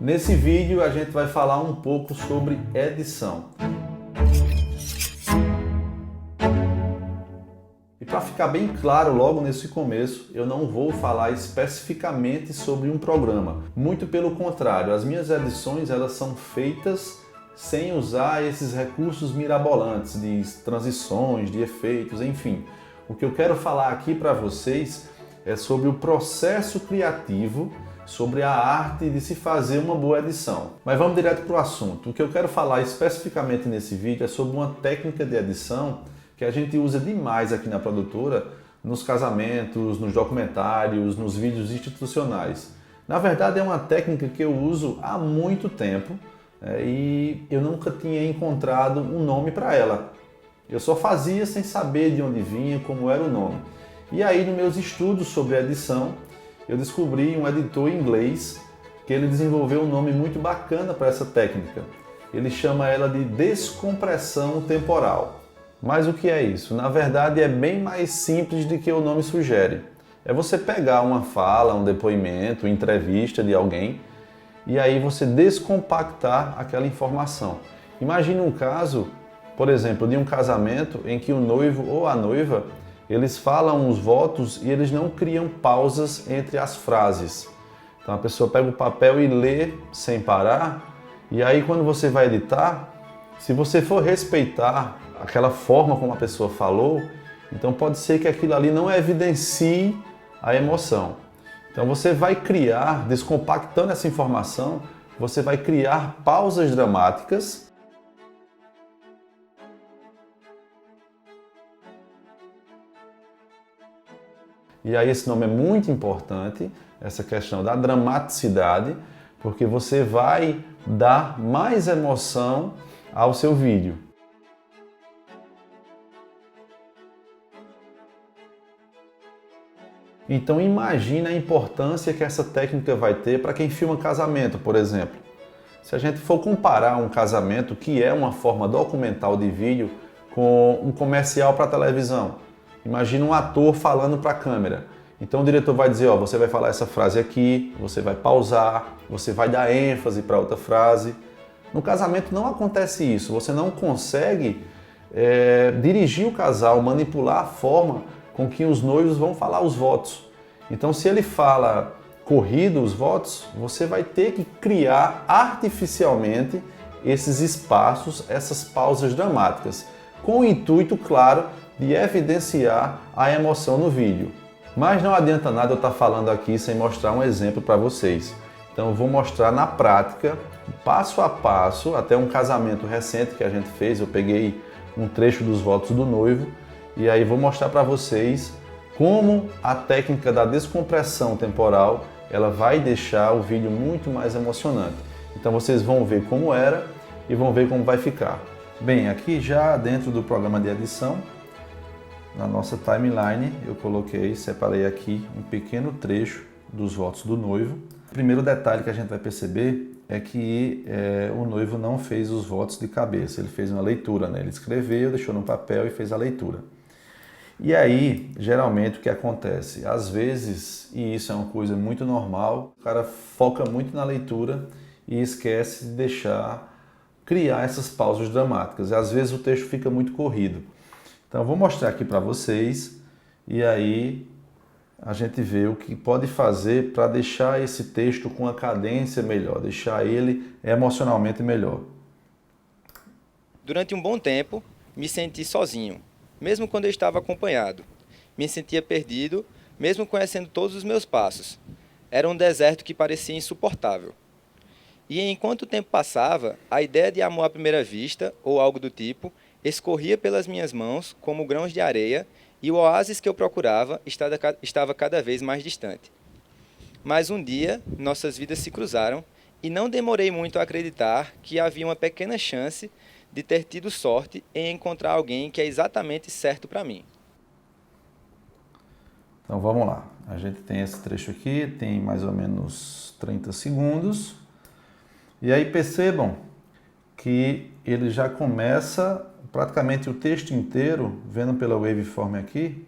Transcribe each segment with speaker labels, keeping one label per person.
Speaker 1: Nesse vídeo a gente vai falar um pouco sobre edição. E para ficar bem claro logo nesse começo, eu não vou falar especificamente sobre um programa. Muito pelo contrário, as minhas edições elas são feitas sem usar esses recursos mirabolantes de transições, de efeitos, enfim. O que eu quero falar aqui para vocês é sobre o processo criativo, sobre a arte de se fazer uma boa edição. Mas vamos direto para o assunto. O que eu quero falar especificamente nesse vídeo é sobre uma técnica de edição que a gente usa demais aqui na produtora, nos casamentos, nos documentários, nos vídeos institucionais. Na verdade é uma técnica que eu uso há muito tempo e eu nunca tinha encontrado um nome para ela. Eu só fazia sem saber de onde vinha, como era o nome. E aí, nos meus estudos sobre edição, eu descobri um editor inglês que ele desenvolveu um nome muito bacana para essa técnica. Ele chama ela de descompressão temporal. Mas o que é isso? Na verdade é bem mais simples do que o nome sugere. É você pegar uma fala, um depoimento, uma entrevista de alguém e aí você descompactar aquela informação. Imagine um caso, por exemplo, de um casamento em que o noivo ou a noiva eles falam os votos e eles não criam pausas entre as frases. Então a pessoa pega o papel e lê sem parar, e aí quando você vai editar, se você for respeitar aquela forma como a pessoa falou, então pode ser que aquilo ali não evidencie a emoção. Então você vai criar, descompactando essa informação, você vai criar pausas dramáticas. E aí esse nome é muito importante, essa questão da dramaticidade, porque você vai dar mais emoção ao seu vídeo. Então imagina a importância que essa técnica vai ter para quem filma casamento, por exemplo. Se a gente for comparar um casamento, que é uma forma documental de vídeo, com um comercial para televisão. Imagina um ator falando para a câmera. Então o diretor vai dizer, ó, você vai falar essa frase aqui, você vai pausar, você vai dar ênfase para outra frase. No casamento não acontece isso, você não consegue dirigir o casal, manipular a forma com que os noivos vão falar os votos. Então se ele fala corrido os votos, você vai ter que criar artificialmente esses espaços, essas pausas dramáticas, com o intuito, claro, de evidenciar a emoção no vídeo. Mas não adianta nada eu estar falando aqui sem mostrar um exemplo para vocês. Então eu vou mostrar na prática, passo a passo, até um casamento recente que a gente fez, eu peguei um trecho dos votos do noivo e aí vou mostrar para vocês como a técnica da descompressão temporal ela vai deixar o vídeo muito mais emocionante. Então vocês vão ver como era e vão ver como vai ficar. Bem, aqui já dentro do programa de edição, na nossa timeline, eu separei aqui um pequeno trecho dos votos do noivo. O primeiro detalhe que a gente vai perceber é que o noivo não fez os votos de cabeça, ele fez uma leitura, né? Ele escreveu, deixou no papel e fez a leitura. E aí, geralmente o que acontece? Às vezes, e isso é uma coisa muito normal, o cara foca muito na leitura e esquece de criar essas pausas dramáticas. E às vezes o texto fica muito corrido. Então eu vou mostrar aqui para vocês e aí a gente vê o que pode fazer para deixar esse texto com a cadência melhor, deixar ele emocionalmente melhor.
Speaker 2: Durante um bom tempo, me senti sozinho, mesmo quando eu estava acompanhado. Me sentia perdido, mesmo conhecendo todos os meus passos. Era um deserto que parecia insuportável. E enquanto o tempo passava, a ideia de amor à primeira vista, ou algo do tipo, escorria pelas minhas mãos como grãos de areia e o oásis que eu procurava estava cada vez mais distante. Mas um dia, nossas vidas se cruzaram e não demorei muito a acreditar que havia uma pequena chance de ter tido sorte em encontrar alguém que é exatamente certo para mim.
Speaker 1: Então vamos lá, a gente tem esse trecho aqui, tem mais ou menos 30 segundos. E aí percebam que ele já começa praticamente o texto inteiro, vendo pela waveform aqui,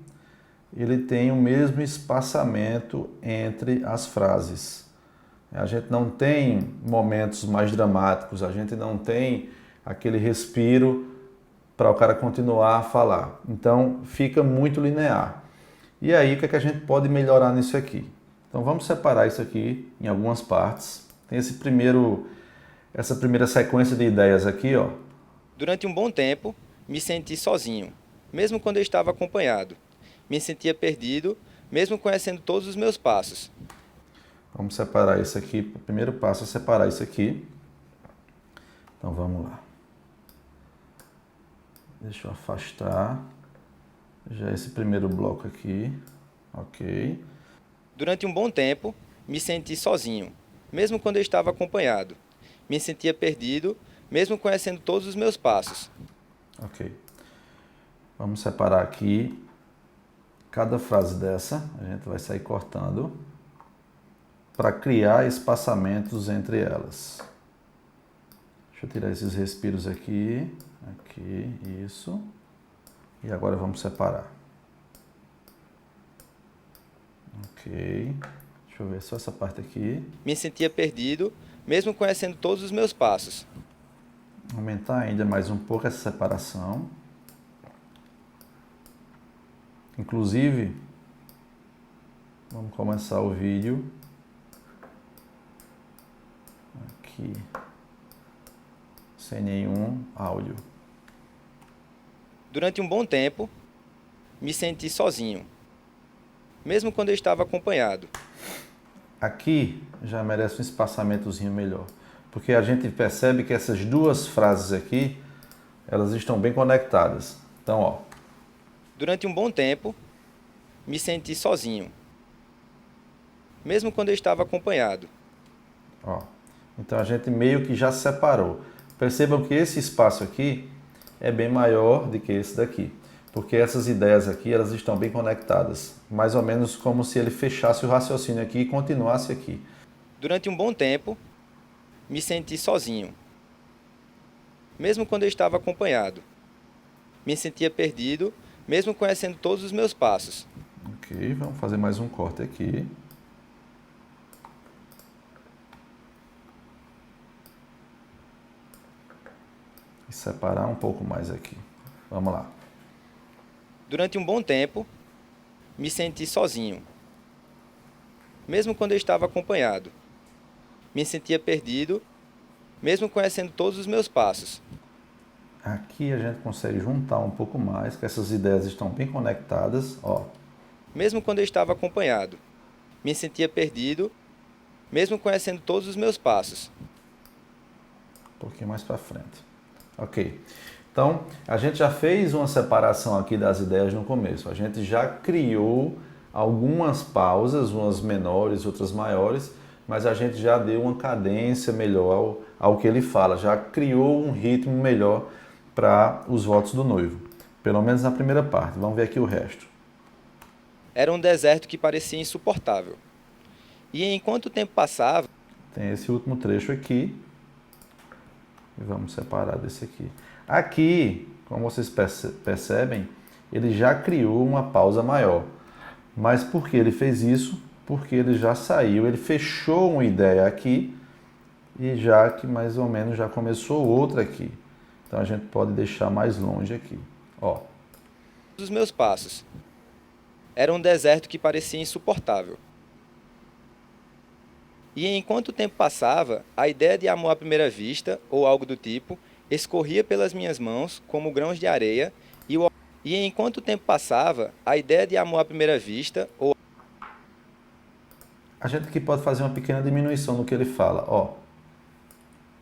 Speaker 1: ele tem o mesmo espaçamento entre as frases. A gente não tem momentos mais dramáticos, a gente não tem aquele respiro para o cara continuar a falar. Então fica muito linear. E aí o que é que a gente pode melhorar nisso aqui? Então vamos separar isso aqui em algumas partes. Tem essa primeira sequência de ideias aqui, ó.
Speaker 2: Durante um bom tempo, me senti sozinho, mesmo quando eu estava acompanhado. Me sentia perdido, mesmo conhecendo todos os meus passos.
Speaker 1: Vamos separar isso aqui. O primeiro passo é separar isso aqui. Então vamos lá. Deixa eu afastar já esse primeiro bloco aqui. Ok.
Speaker 2: Durante um bom tempo, me senti sozinho, mesmo quando eu estava acompanhado. Me sentia perdido, mesmo conhecendo todos os meus passos.
Speaker 1: Ok. Vamos separar aqui cada frase dessa. A gente vai sair cortando para criar espaçamentos entre elas. Deixa eu tirar esses respiros aqui. Aqui, isso. E agora vamos separar. Ok. Deixa eu ver só essa parte aqui.
Speaker 2: Me sentia perdido, mesmo conhecendo todos os meus passos.
Speaker 1: Aumentar ainda mais um pouco essa separação. Inclusive, vamos começar o vídeo aqui sem nenhum áudio.
Speaker 2: Durante um bom tempo, me senti sozinho, mesmo quando eu estava acompanhado.
Speaker 1: Aqui já merece um espaçamentozinho melhor, porque a gente percebe que essas duas frases aqui, elas estão bem conectadas. Então, ó.
Speaker 2: Durante um bom tempo, me senti sozinho, mesmo quando eu estava acompanhado.
Speaker 1: Ó. Então a gente meio que já separou. Percebam que esse espaço aqui é bem maior do que esse daqui, porque essas ideias aqui, elas estão bem conectadas, mais ou menos como se ele fechasse o raciocínio aqui e continuasse aqui.
Speaker 2: Durante um bom tempo, me senti sozinho, mesmo quando eu estava acompanhado. Me sentia perdido, mesmo conhecendo todos os meus passos.
Speaker 1: Ok, vamos fazer mais um corte aqui. E separar um pouco mais aqui. Vamos lá.
Speaker 2: Durante um bom tempo, me senti sozinho, mesmo quando eu estava acompanhado. Me sentia perdido, mesmo conhecendo todos os meus passos.
Speaker 1: Aqui a gente consegue juntar um pouco mais, que essas ideias estão bem conectadas, ó.
Speaker 2: Mesmo quando eu estava acompanhado. Me sentia perdido, mesmo conhecendo todos os meus passos.
Speaker 1: Um pouquinho mais para frente. Ok. Então, a gente já fez uma separação aqui das ideias no começo. A gente já criou algumas pausas, umas menores, outras maiores, mas a gente já deu uma cadência melhor ao que ele fala, já criou um ritmo melhor para os votos do noivo. Pelo menos na primeira parte. Vamos ver aqui o resto.
Speaker 2: Era um deserto que parecia insuportável. E enquanto o tempo passava...
Speaker 1: Tem esse último trecho aqui. E vamos separar desse aqui. Aqui, como vocês percebem, ele já criou uma pausa maior. Mas por que ele fez isso? Porque ele já saiu, ele fechou uma ideia aqui e já que mais ou menos já começou outra aqui. Então a gente pode deixar mais longe aqui. Ó.
Speaker 2: Os meus passos. Era um deserto que parecia insuportável. E enquanto o tempo passava, a ideia de amor à primeira vista, ou algo do tipo, escorria pelas minhas mãos como grãos de areia, e enquanto o tempo passava, a ideia de amor à primeira vista, ou...
Speaker 1: A gente aqui pode fazer uma pequena diminuição no que ele fala, ó.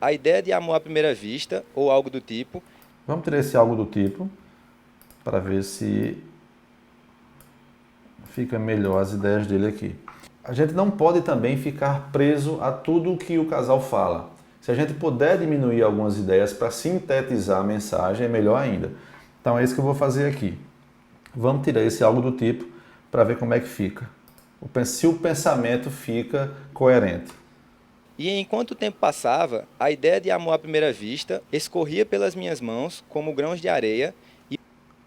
Speaker 2: A ideia de amor à primeira vista, ou algo do tipo...
Speaker 1: Vamos tirar esse algo do tipo, para ver se fica melhor as ideias dele aqui. A gente não pode também ficar preso a tudo o que o casal fala. Se a gente puder diminuir algumas ideias para sintetizar a mensagem, é melhor ainda. Então é isso que eu vou fazer aqui. Vamos tirar esse algo do tipo para ver como é que fica. Se o pensamento fica coerente.
Speaker 2: E enquanto o tempo passava, a ideia de amor à primeira vista escorria pelas minhas mãos como grãos de areia e...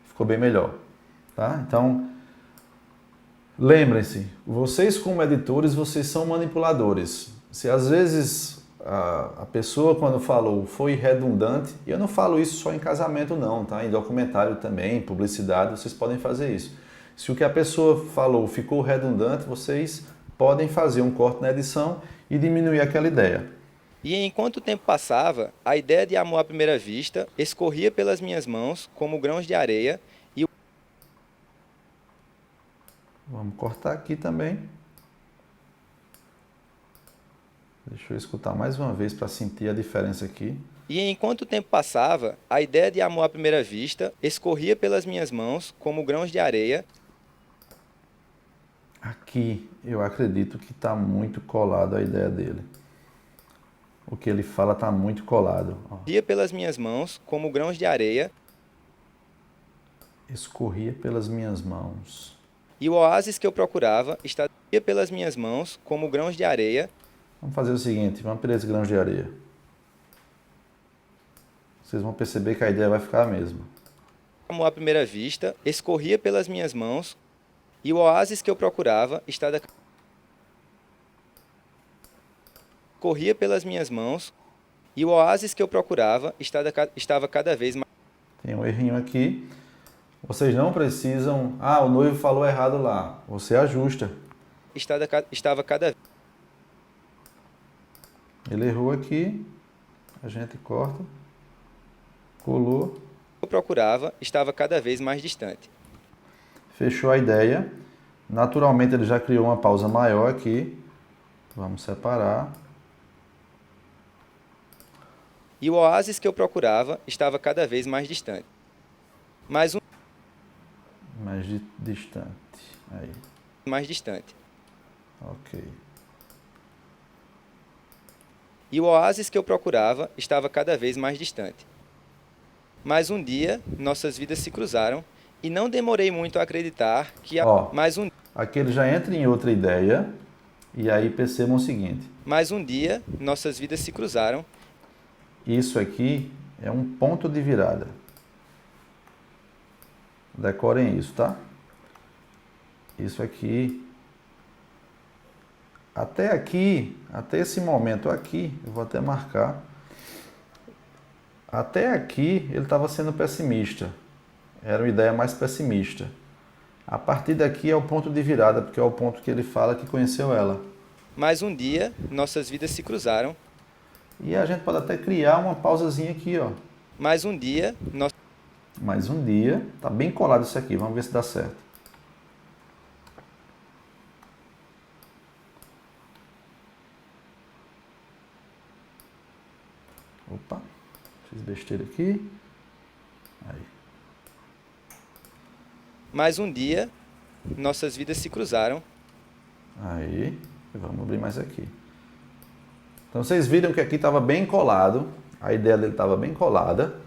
Speaker 1: Ficou bem melhor, tá? Então, lembrem-se, vocês como editores, vocês são manipuladores. se às vezes a pessoa quando falou foi redundante, e eu não falo isso só em casamento não, tá? Em documentário também, em publicidade, vocês podem fazer isso. Se o que a pessoa falou ficou redundante, vocês podem fazer um corte na edição e diminuir aquela ideia.
Speaker 2: E enquanto o tempo passava, a ideia de amor à primeira vista escorria pelas minhas mãos como grãos de areia e
Speaker 1: Vamos cortar aqui também. Deixa eu escutar mais uma vez para sentir a diferença aqui.
Speaker 2: E enquanto o tempo passava, a ideia de amor à primeira vista escorria pelas minhas mãos como grãos de areia.
Speaker 1: Aqui eu acredito que está muito colado a ideia dele. O que ele fala está muito colado. Ó.
Speaker 2: Escorria pelas minhas mãos como grãos de areia.
Speaker 1: Escorria pelas minhas mãos.
Speaker 2: E o oásis que eu procurava estava pelas minhas mãos como grãos de areia.
Speaker 1: Vamos fazer o seguinte, vamos pegar esses grãos de areia. Vocês vão perceber que a ideia vai ficar a mesma.
Speaker 2: Amor à primeira vista escorria pelas minhas mãos. E o oásis que eu procurava corria pelas minhas mãos. E o oásis que eu procurava estava cada vez mais.
Speaker 1: Tem um errinho aqui. Vocês não precisam... Ah, o noivo falou errado lá. Você ajusta.
Speaker 2: Estava cada vez.
Speaker 1: Ele errou aqui. A gente corta. Colou.
Speaker 2: Eu procurava estava cada vez mais distante.
Speaker 1: Fechou a ideia. Naturalmente ele já criou uma pausa maior aqui. Vamos separar.
Speaker 2: E o oásis que eu procurava estava cada vez mais distante. Mais
Speaker 1: distante. Aí.
Speaker 2: mais distante.
Speaker 1: Ok.
Speaker 2: E o oásis que eu procurava estava cada vez mais distante. Mas um dia, nossas vidas se cruzaram e não demorei muito a acreditar que
Speaker 1: aqui ele já entra em outra ideia e aí percebam o seguinte.
Speaker 2: Mas um dia, nossas vidas se cruzaram.
Speaker 1: Isso aqui é um ponto de virada. Decorem isso, tá? Isso aqui. Até aqui, até esse momento aqui, eu vou até marcar. Até aqui ele estava sendo pessimista. Era uma ideia mais pessimista. A partir daqui é o ponto de virada, porque é o ponto que ele fala que conheceu ela.
Speaker 2: Mas um dia, nossas vidas se cruzaram.
Speaker 1: E a gente pode até criar uma pausazinha aqui, ó.
Speaker 2: Mais um dia,
Speaker 1: tá bem colado isso aqui, vamos ver se dá certo. Opa, fiz besteira aqui. Aí.
Speaker 2: Mais um dia, nossas vidas se cruzaram.
Speaker 1: Aí, vamos abrir mais aqui. Então vocês viram que aqui estava bem colado, a ideia dele estava bem colada,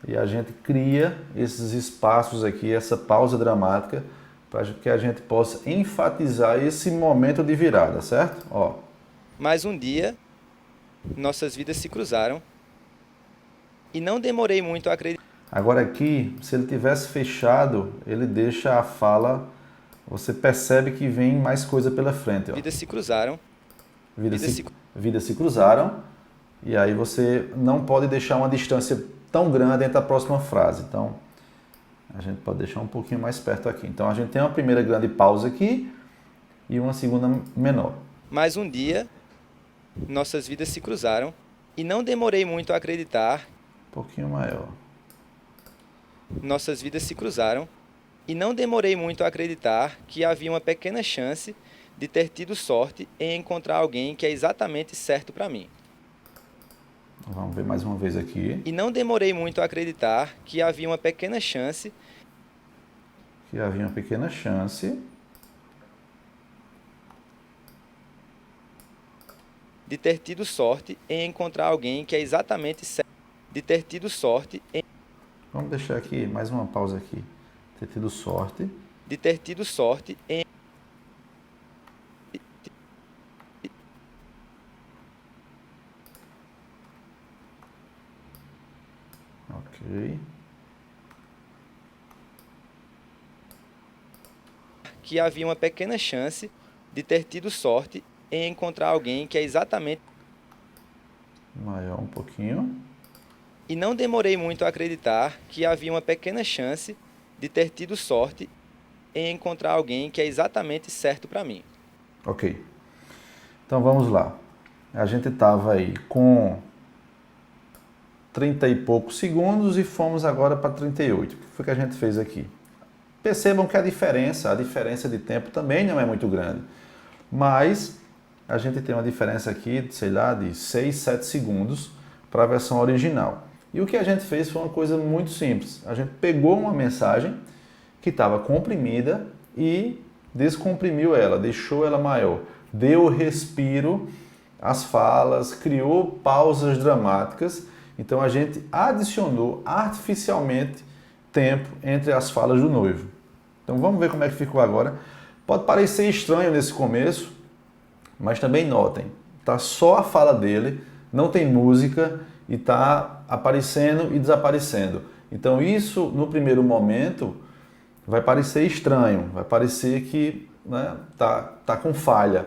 Speaker 1: e a gente cria esses espaços aqui, essa pausa dramática, para que a gente possa enfatizar esse momento de virada, certo? Ó.
Speaker 2: Mais um dia, nossas vidas se cruzaram e não demorei muito a acreditar.
Speaker 1: Agora aqui, se ele tivesse fechado, ele deixa a fala, você percebe que vem mais coisa pela frente. Ó.
Speaker 2: Vidas se cruzaram.
Speaker 1: Vidas se cruzaram, e aí você não pode deixar uma distância tão grande entre a próxima frase. Então, a gente pode deixar um pouquinho mais perto aqui. Então, a gente tem uma primeira grande pausa aqui e uma segunda menor.
Speaker 2: Mais um dia, nossas vidas se cruzaram e não demorei muito a acreditar.
Speaker 1: Um pouquinho maior.
Speaker 2: Nossas vidas se cruzaram e não demorei muito a acreditar que havia uma pequena chance de ter tido sorte em encontrar alguém que é exatamente certo para mim.
Speaker 1: Vamos ver mais uma vez aqui.
Speaker 2: E não demorei muito a acreditar que havia uma pequena chance. De ter tido sorte em encontrar alguém que é exatamente certo. De ter tido sorte em...
Speaker 1: Vamos deixar aqui mais uma pausa aqui. Ter tido sorte.
Speaker 2: De ter tido sorte em...
Speaker 1: Ok.
Speaker 2: Que havia uma pequena chance de ter tido sorte em encontrar alguém que é exatamente...
Speaker 1: Maior um pouquinho.
Speaker 2: E não demorei muito a acreditar que havia uma pequena chance de ter tido sorte em encontrar alguém que é exatamente certo para mim.
Speaker 1: Ok. Então vamos lá. A gente estava aí com 30 e poucos segundos e fomos agora para 38. O que foi que a gente fez aqui? Percebam que a diferença de tempo também não é muito grande. Mas a gente tem uma diferença aqui, sei lá, de 6, 7 segundos para a versão original. E o que a gente fez foi uma coisa muito simples. A gente pegou uma mensagem que estava comprimida e descomprimiu ela, deixou ela maior, deu respiro às falas, criou pausas dramáticas. Então a gente adicionou artificialmente tempo entre as falas do noivo. Então vamos ver como é que ficou agora. Pode parecer estranho nesse começo, mas também notem, tá só a fala dele, não tem música e tá aparecendo e desaparecendo. Então isso no primeiro momento vai parecer estranho, vai parecer que, né, tá com falha.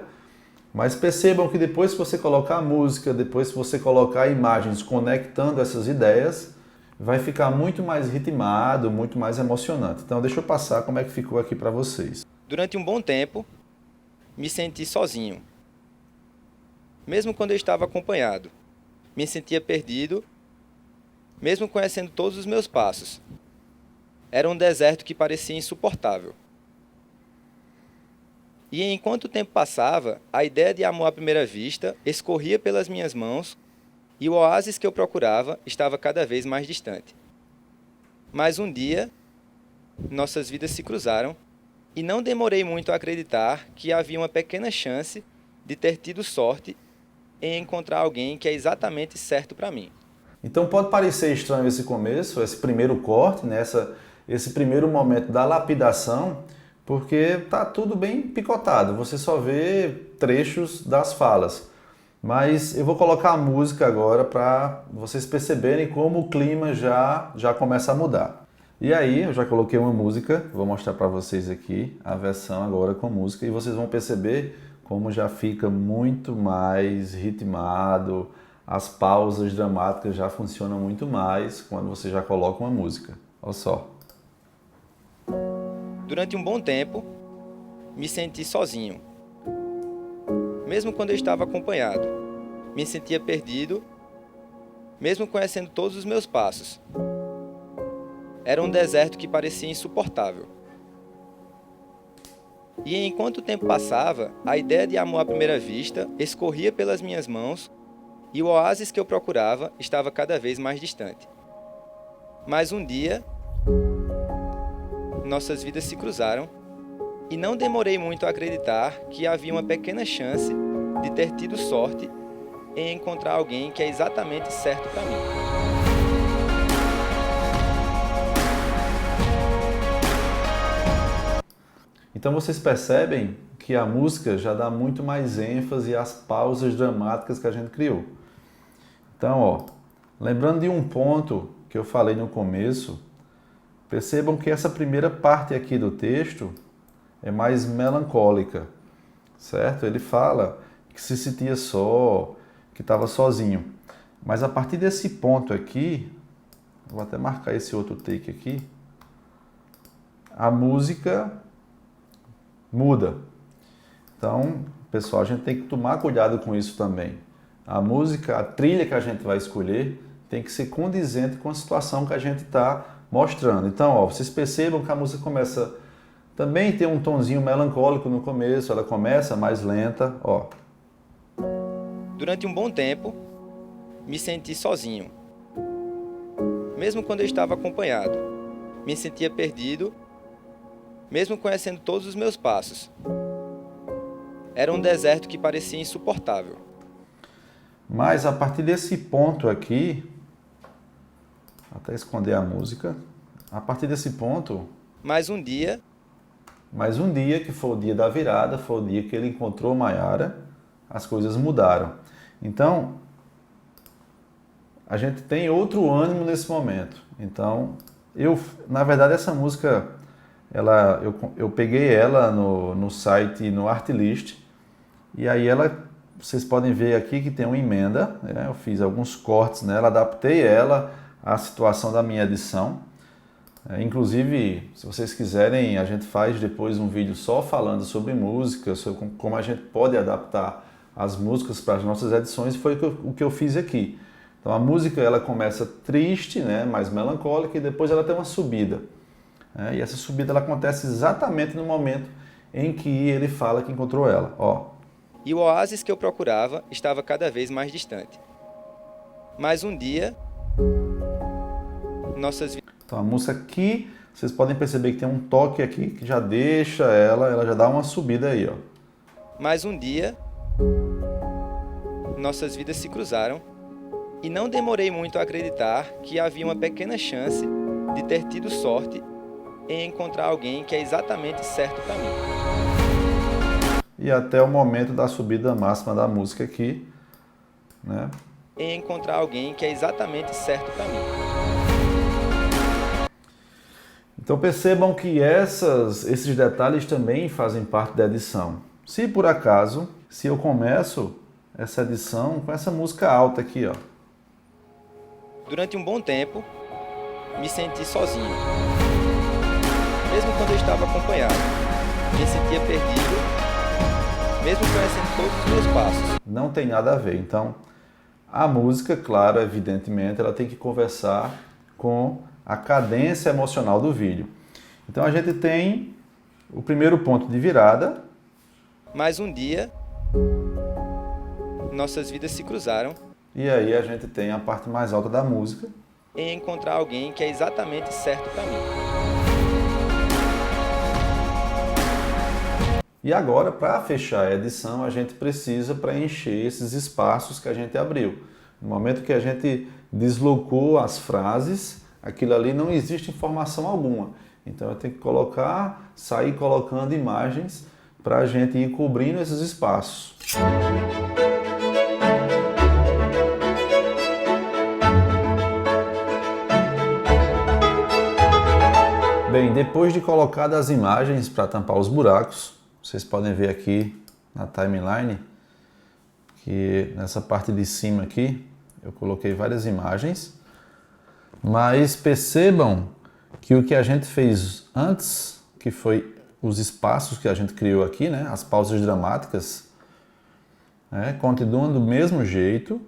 Speaker 1: Mas percebam que depois que você colocar a música, depois que você colocar imagens conectando essas ideias, vai ficar muito mais ritmado, muito mais emocionante. Então deixa eu passar como é que ficou aqui para vocês.
Speaker 2: Durante um bom tempo, me senti sozinho. Mesmo quando eu estava acompanhado, me sentia perdido, mesmo conhecendo todos os meus passos. Era um deserto que parecia insuportável. E enquanto o tempo passava, a ideia de amor à primeira vista escorria pelas minhas mãos e o oásis que eu procurava estava cada vez mais distante. Mas um dia, nossas vidas se cruzaram e não demorei muito a acreditar que havia uma pequena chance de ter tido sorte em encontrar alguém que é exatamente certo para mim.
Speaker 1: Então pode parecer estranho esse começo, esse primeiro corte, né? Esse primeiro momento da lapidação, porque tá tudo bem picotado, você só vê trechos das falas. Mas eu vou colocar a música agora para vocês perceberem como o clima já começa a mudar. E aí, eu já coloquei uma música, vou mostrar para vocês aqui a versão agora com música e vocês vão perceber como já fica muito mais ritmado, as pausas dramáticas já funcionam muito mais quando você já coloca uma música. Olha só.
Speaker 2: Durante um bom tempo, me senti sozinho. Mesmo quando eu estava acompanhado, me sentia perdido, mesmo conhecendo todos os meus passos. Era um deserto que parecia insuportável. E enquanto o tempo passava, a ideia de amor à primeira vista escorria pelas minhas mãos e o oásis que eu procurava estava cada vez mais distante. Mas um dia, nossas vidas se cruzaram e não demorei muito a acreditar que havia uma pequena chance de ter tido sorte em encontrar alguém que é exatamente certo para mim.
Speaker 1: Então vocês percebem que a música já dá muito mais ênfase às pausas dramáticas que a gente criou. Então, ó, lembrando de um ponto que eu falei no começo, percebam que essa primeira parte aqui do texto é mais melancólica, certo? Ele fala que se sentia só, que estava sozinho. Mas a partir desse ponto aqui, vou até marcar esse outro take aqui, a música muda. Então, pessoal, a gente tem que tomar cuidado com isso também. A música, a trilha que a gente vai escolher tem que ser condizente com a situação que a gente está mostrando. Então, ó, vocês percebam que a música começa também tem um tonzinho melancólico no começo, ela começa mais lenta, ó.
Speaker 2: Durante um bom tempo, me senti sozinho. Mesmo quando eu estava acompanhado, me sentia perdido, mesmo conhecendo todos os meus passos. Era um deserto que parecia insuportável.
Speaker 1: Mas a partir desse ponto aqui, até esconder a música, a partir desse ponto...
Speaker 2: Mas um dia,
Speaker 1: que foi o dia da virada, foi o dia que ele encontrou Maiara, as coisas mudaram. Então, a gente tem outro ânimo nesse momento. Então, na verdade, essa música, eu peguei ela no site, no Artlist, E aí vocês podem ver aqui que tem uma emenda, né? Eu fiz alguns cortes nela, adaptei ela à situação da minha edição. Inclusive, se vocês quiserem, a gente faz depois um vídeo só falando sobre música, sobre como a gente pode adaptar as músicas para as nossas edições, foi o que eu fiz aqui. Então a música ela começa triste, né, mais melancólica, e depois ela tem uma subida. E essa subida ela acontece exatamente no momento em que ele fala que encontrou ela. Ó.
Speaker 2: E o oásis que eu procurava estava cada vez mais distante. Mas um dia, nossas vidas...
Speaker 1: Então a música aqui, vocês podem perceber que tem um toque aqui que já deixa ela já dá uma subida aí, ó.
Speaker 2: Mas um dia, nossas vidas se cruzaram e não demorei muito a acreditar que havia uma pequena chance de ter tido sorte em encontrar alguém que é exatamente certo para mim.
Speaker 1: E até o momento da subida máxima da música aqui, né?
Speaker 2: Em encontrar alguém que é exatamente certo para mim.
Speaker 1: Então percebam que esses detalhes também fazem parte da edição. Se por acaso, se eu começo essa edição com essa música alta aqui, ó.
Speaker 2: Durante um bom tempo, me senti sozinho. Mesmo quando eu estava acompanhado, me sentia perdido, mesmo conhecendo todos os meus passos.
Speaker 1: Não tem nada a ver. Então, a música, claro, evidentemente, ela tem que conversar com a cadência emocional do vídeo. Então a gente tem o primeiro ponto de virada.
Speaker 2: Mas um dia, nossas vidas se cruzaram.
Speaker 1: E aí a gente tem a parte mais alta da música.
Speaker 2: Em encontrar alguém que é exatamente certo para mim.
Speaker 1: E agora, para fechar a edição, a gente precisa preencher esses espaços que a gente abriu. No momento que a gente deslocou as frases, aquilo ali não existe informação alguma. Então eu tenho que sair colocando imagens para a gente ir cobrindo esses espaços. Bem, depois de colocar as imagens para tampar os buracos, vocês podem ver aqui na timeline que nessa parte de cima aqui eu coloquei várias imagens, mas percebam que o que a gente fez antes, que foi os espaços que a gente criou aqui, né, as pausas dramáticas, continuam do mesmo jeito,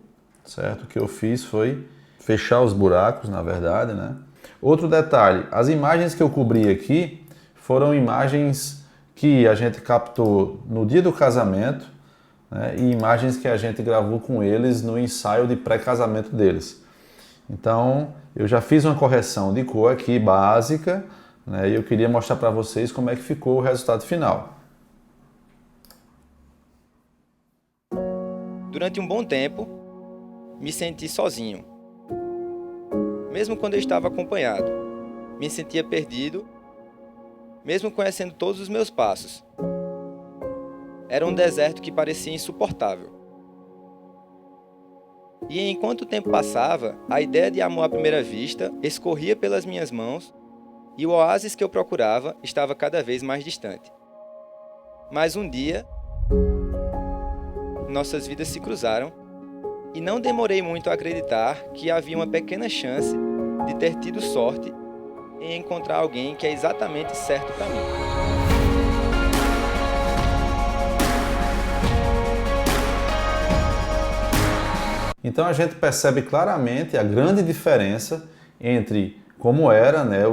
Speaker 1: certo? O que eu fiz foi fechar os buracos, na verdade, né? Outro detalhe, as imagens que eu cobri aqui foram imagens que a gente captou no dia do casamento, né, e imagens que a gente gravou com eles no ensaio de pré-casamento deles. Então, eu já fiz uma correção de cor aqui, básica, né, e eu queria mostrar para vocês como é que ficou o resultado final.
Speaker 2: Durante um bom tempo, me senti sozinho. Mesmo quando eu estava acompanhado, me sentia perdido, mesmo conhecendo todos os meus passos. Era um deserto que parecia insuportável. E enquanto o tempo passava, a ideia de amor à primeira vista escorria pelas minhas mãos e o oásis que eu procurava estava cada vez mais distante. Mas um dia, nossas vidas se cruzaram e não demorei muito a acreditar que havia uma pequena chance de ter tido sorte em encontrar alguém que é exatamente certo para mim.
Speaker 1: Então a gente percebe claramente a grande diferença entre como era, né,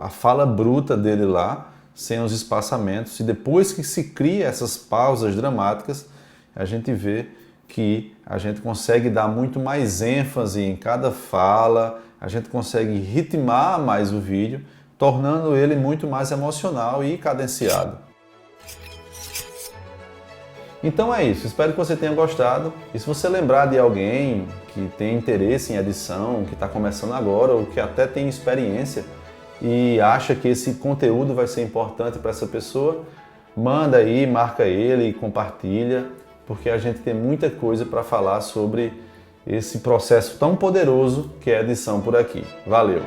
Speaker 1: a fala bruta dele lá, sem os espaçamentos, e depois que se cria essas pausas dramáticas, a gente vê que a gente consegue dar muito mais ênfase em cada fala, a gente consegue ritmar mais o vídeo, tornando ele muito mais emocional e cadenciado. Então é isso, espero que você tenha gostado. E se você lembrar de alguém que tem interesse em edição, que está começando agora ou que até tem experiência e acha que esse conteúdo vai ser importante para essa pessoa, manda aí, marca ele e compartilha, porque a gente tem muita coisa para falar sobre esse processo tão poderoso que é a edição por aqui. Valeu!